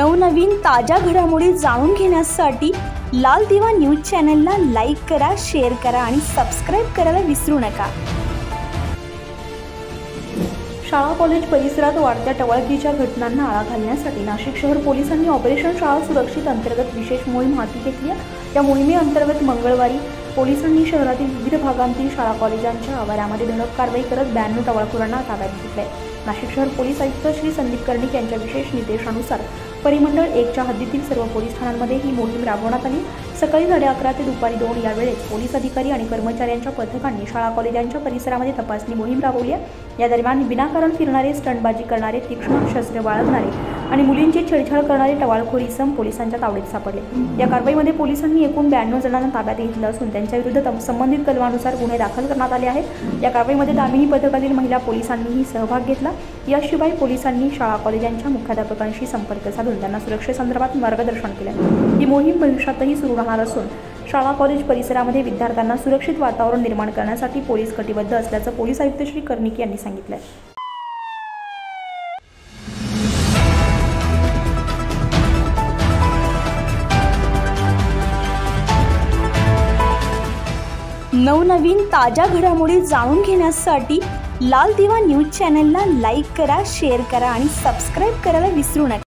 नवनवीन ताज्या घडामोडी जाणून घेण्यासाठी लाल दिवा न्यूज चॅनलला लाईक करा, शेअर करा आणि सबस्क्राइब करायला विसरू नका। शाळा कॉलेज परिसरात वाढत्या टवाळकीच्या घटनांना आळा घालण्यासाठी नाशिक शहर पोलिसांनी ऑपरेशन शाळा सुरक्षित अंतर्गत विशेष मोहीम हाती घेतली आहे। या मोहिमेअंतर्गत मंगळवारी पोलिसांनी शहरातील विविध भागांतील शाळा कॉलेजांच्या आवारामध्ये धडक कारवाई करत 92 टवाळखोरांना ताब्यात घेतले। नाशिक शहर पोलीस आयुक्त श्री संदीप कर्णिक यांच्या विशेष निर्देशानुसार परिमंडळ 1च्या हद्दीतील सर्व पोलीस ठाण्यांमध्ये ही मोहीम राबवण्यात आली। सकाळी 11:30 ते दुपारी 2 या वेळेत पोलीस अधिकारी आणि कर्मचाऱ्यांच्या पथकांनी शाळा कॉलेजांच्या परिसरामध्ये तपासणी मोहीम राबवली आहे। या दरम्यान विनाकारण फिरणारे, स्टंटबाजी करणारे, तीक्ष्ण शस्त्र बाळगणारे आणि मुलींची छेडछाड करणारे टवाळखोर इसम पोलिसांच्या तावडीत सापडले। या कारवाईमध्ये पोलिसांनी एकूण 92 जणांना ताब्यात घेतलं असून त्यांच्या विरुद्ध संबंधित कलमानुसार गुन्हे दाखल करण्यात आले आहेत। या कारवाईमध्ये दामिनी पथकातील महिला पोलिसांनीही सहभाग घेतला। याशिवाय पोलिसांनी शाळा कॉलेजांच्या मुख्याध्यापकांशी संपर्क साधून त्यांना सुरक्षेसंदर्भात मार्गदर्शन केले। ही मोहीम भविष्यातही सुरू राहणार असून शाळा कॉलेज परिसरामध्ये विद्यार्थ्यांना सुरक्षित वातावरण निर्माण करण्यासाठी पोलीस कटिबद्ध असल्याचं पोलीस आयुक्त श्री कर्णिक यांनी सांगितलं। नवनवीन ताज्या घडामोडी जाणून घेण्यासाठी लाल दिवा न्यूज चॅनलला लाईक करा, शेअर करा आणि सबस्क्राइब करायला विसरू नका।